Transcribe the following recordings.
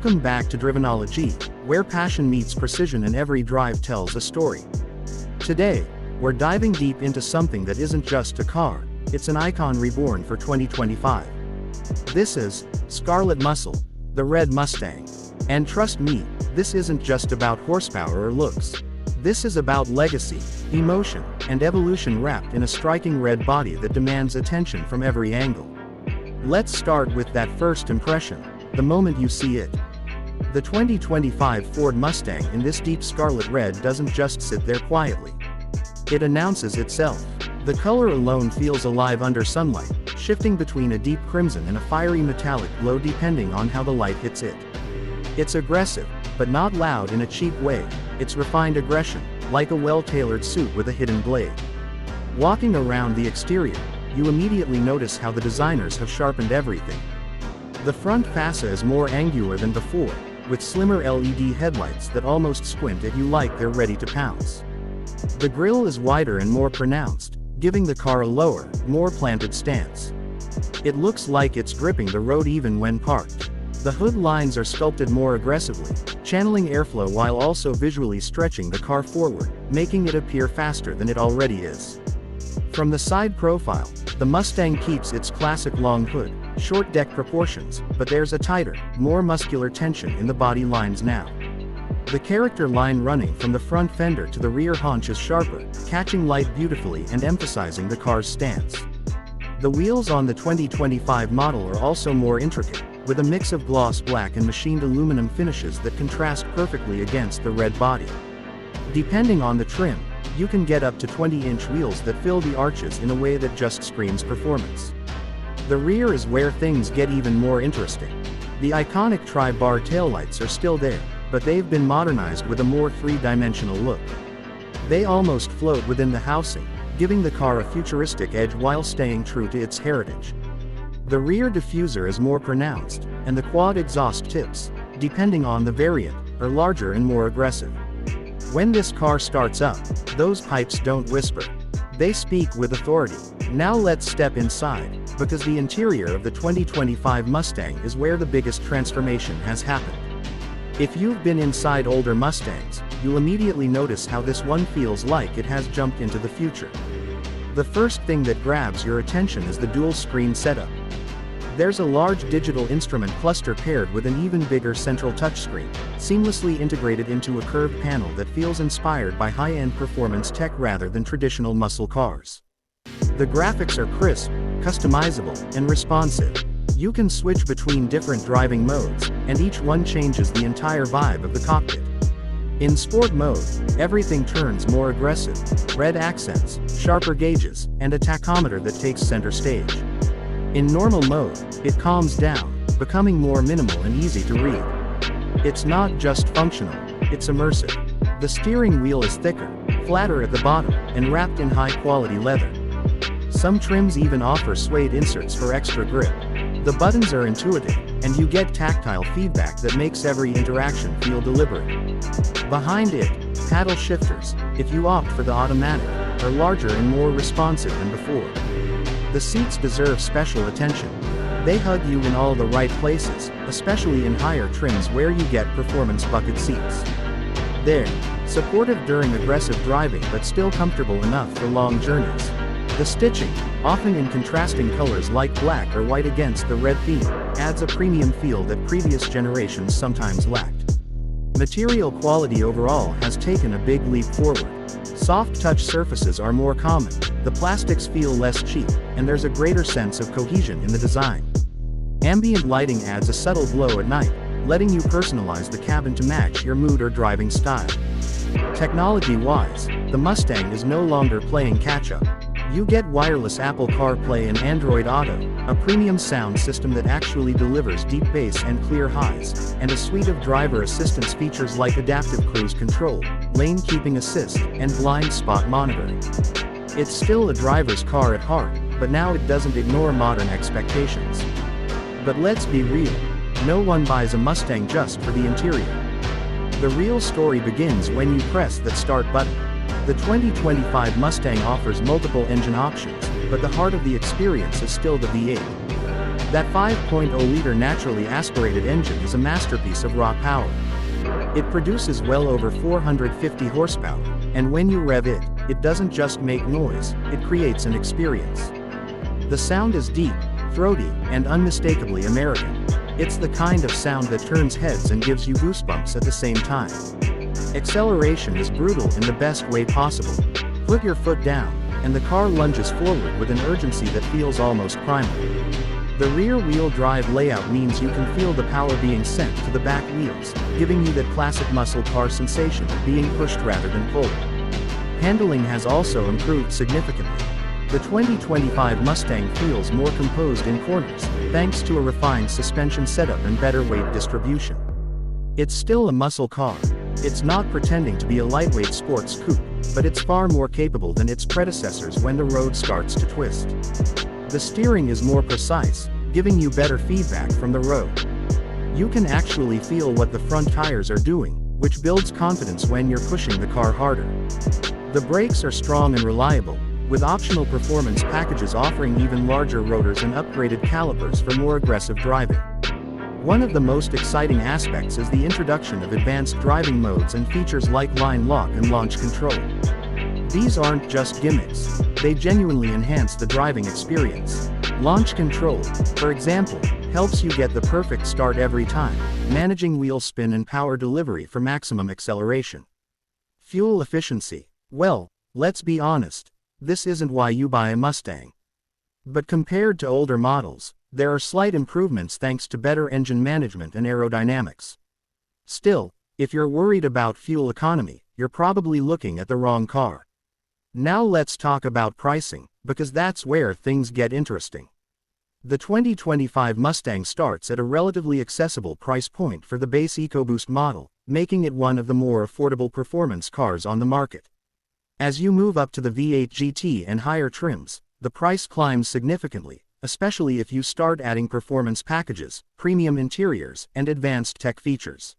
Welcome back to Drivenology, where passion meets precision and every drive tells a story. Today, we're diving deep into something that isn't just a car, it's an icon reborn for 2025. This is Scarlet Muscle, the red Mustang. And trust me, this isn't just about horsepower or looks. This is about legacy, emotion, and evolution wrapped in a striking red body that demands attention from every angle. Let's start with that first impression, the moment you see it. The 2025 Ford Mustang in this deep scarlet red doesn't just sit there quietly. It announces itself. The color alone feels alive under sunlight, shifting between a deep crimson and a fiery metallic glow depending on how the light hits it. It's aggressive, but not loud in a cheap way. It's refined aggression, like a well-tailored suit with a hidden blade. Walking around the exterior, you immediately notice how the designers have sharpened everything. The front fascia is more angular than before, with slimmer LED headlights that almost squint at you like they're ready to pounce. The grille is wider and more pronounced, giving the car a lower, more planted stance. It looks like it's gripping the road even when parked. The hood lines are sculpted more aggressively, channeling airflow while also visually stretching the car forward, making it appear faster than it already is. From the side profile, the Mustang keeps its classic long hood, short deck proportions, but there's a tighter, more muscular tension in the body lines now. The character line running from the front fender to the rear haunch is sharper, catching light beautifully and emphasizing the car's stance. The wheels on the 2025 model are also more intricate, with a mix of gloss black and machined aluminum finishes that contrast perfectly against the red body. Depending on the trim, you can get up to 20-inch wheels that fill the arches in a way that just screams performance. The rear is where things get even more interesting. The iconic tri-bar taillights are still there, but they've been modernized with a more three-dimensional look. They almost float within the housing, giving the car a futuristic edge while staying true to its heritage. The rear diffuser is more pronounced, and the quad exhaust tips, depending on the variant, are larger and more aggressive. When this car starts up, those pipes don't whisper. They speak with authority. Now let's step inside, because the interior of the 2025 Mustang is where the biggest transformation has happened. If you've been inside older Mustangs, you'll immediately notice how this one feels like it has jumped into the future. The first thing that grabs your attention is the dual-screen setup. There's a large digital instrument cluster paired with an even bigger central touchscreen, seamlessly integrated into a curved panel that feels inspired by high-end performance tech rather than traditional muscle cars. The graphics are crisp, customizable, and responsive. You can switch between different driving modes, and each one changes the entire vibe of the cockpit. In sport mode, everything turns more aggressive, red accents, sharper gauges, and a tachometer that takes center stage. In normal mode, it calms down, becoming more minimal and easy to read. It's not just functional, it's immersive. The steering wheel is thicker, flatter at the bottom, and wrapped in high-quality leather. Some trims even offer suede inserts for extra grip. The buttons are intuitive, and you get tactile feedback that makes every interaction feel deliberate. Behind it, paddle shifters, if you opt for the automatic, are larger and more responsive than before. The seats deserve special attention. They hug you in all the right places, especially in higher trims where you get performance bucket seats. They're supportive during aggressive driving but still comfortable enough for long journeys. The stitching, often in contrasting colors like black or white against the red theme, adds a premium feel that previous generations sometimes lacked. Material quality overall has taken a big leap forward. Soft touch surfaces are more common, the plastics feel less cheap, and there's a greater sense of cohesion in the design. Ambient lighting adds a subtle glow at night, letting you personalize the cabin to match your mood or driving style. Technology-wise, the Mustang is no longer playing catch-up. You get wireless Apple CarPlay and Android Auto, a premium sound system that actually delivers deep bass and clear highs, and a suite of driver assistance features like adaptive cruise control, lane keeping assist, and blind spot monitoring. It's still a driver's car at heart, but now it doesn't ignore modern expectations. But let's be real, no one buys a Mustang just for the interior. The real story begins when you press that start button. The 2025 Mustang offers multiple engine options, but the heart of the experience is still the V8. That 5.0-liter naturally aspirated engine is a masterpiece of raw power. It produces well over 450 horsepower, and when you rev it, it doesn't just make noise, it creates an experience. The sound is deep, throaty, and unmistakably American. It's the kind of sound that turns heads and gives you goosebumps at the same time. Acceleration is brutal in the best way possible. Put your foot down, and the car lunges forward with an urgency that feels almost primal. The rear-wheel drive layout means you can feel the power being sent to the back wheels, giving you that classic muscle car sensation of being pushed rather than pulled. Handling has also improved significantly. The 2025 Mustang feels more composed in corners, thanks to a refined suspension setup and better weight distribution. It's still a muscle car. It's not pretending to be a lightweight sports coupe, but it's far more capable than its predecessors when the road starts to twist. The steering is more precise, giving you better feedback from the road. You can actually feel what the front tires are doing, which builds confidence when you're pushing the car harder. The brakes are strong and reliable, with optional performance packages offering even larger rotors and upgraded calipers for more aggressive driving. One of the most exciting aspects is the introduction of advanced driving modes and features like line lock and launch control. These aren't just gimmicks, they genuinely enhance the driving experience. Launch control, for example, helps you get the perfect start every time, managing wheel spin and power delivery for maximum acceleration. Fuel efficiency. Well, let's be honest, this isn't why you buy a Mustang. But compared to older models, there are slight improvements thanks to better engine management and aerodynamics. Still, if you're worried about fuel economy, you're probably looking at the wrong car. Now let's talk about pricing, because that's where things get interesting. The 2025 Mustang starts at a relatively accessible price point for the base EcoBoost model, making it one of the more affordable performance cars on the market. As you move up to the V8 GT and higher trims, the price climbs significantly, especially if you start adding performance packages, premium interiors, and advanced tech features.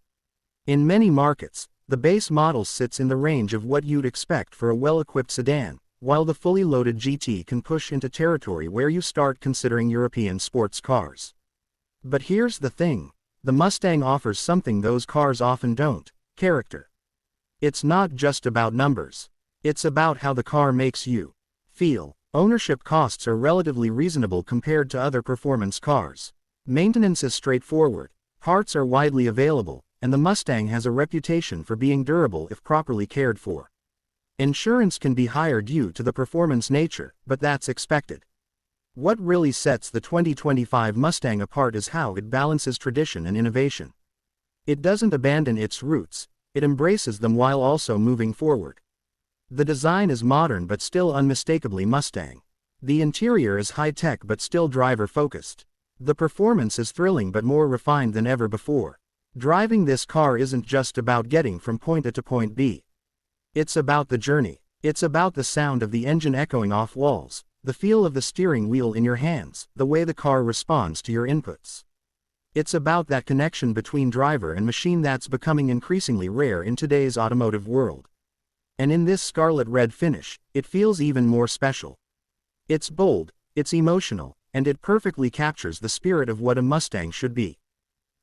In many markets, the base model sits in the range of what you'd expect for a well-equipped sedan, while the fully loaded GT can push into territory where you start considering European sports cars. But here's the thing, the Mustang offers something those cars often don't: character. It's not just about numbers. It's about how the car makes you feel. Ownership costs are relatively reasonable compared to other performance cars. Maintenance is straightforward, parts are widely available, and the Mustang has a reputation for being durable if properly cared for. Insurance can be higher due to the performance nature, but that's expected. What really sets the 2025 Mustang apart is how it balances tradition and innovation. It doesn't abandon its roots, it embraces them while also moving forward. The design is modern but still unmistakably Mustang. The interior is high-tech but still driver-focused. The performance is thrilling but more refined than ever before. Driving this car isn't just about getting from point A to point B. It's about the journey. It's about the sound of the engine echoing off walls, the feel of the steering wheel in your hands, the way the car responds to your inputs. It's about that connection between driver and machine that's becoming increasingly rare in today's automotive world. And in this scarlet red finish, it feels even more special. It's bold, it's emotional, and it perfectly captures the spirit of what a Mustang should be.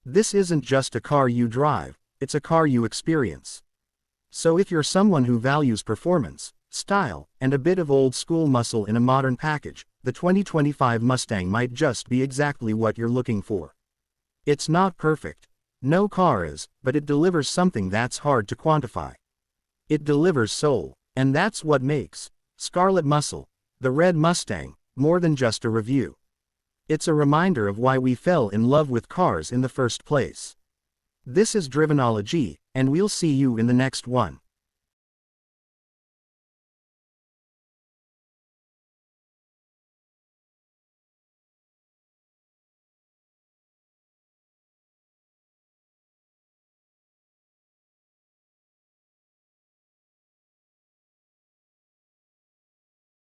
This isn't just a car you drive, it's a car you experience. So if you're someone who values performance, style, and a bit of old-school muscle in a modern package, the 2025 Mustang might just be exactly what you're looking for. It's not perfect. No car is, but it delivers something that's hard to quantify. It delivers soul, and that's what makes Scarlet Muscle, the Red Mustang, more than just a review. It's a reminder of why we fell in love with cars in the first place. This is Drivenology, and we'll see you in the next one.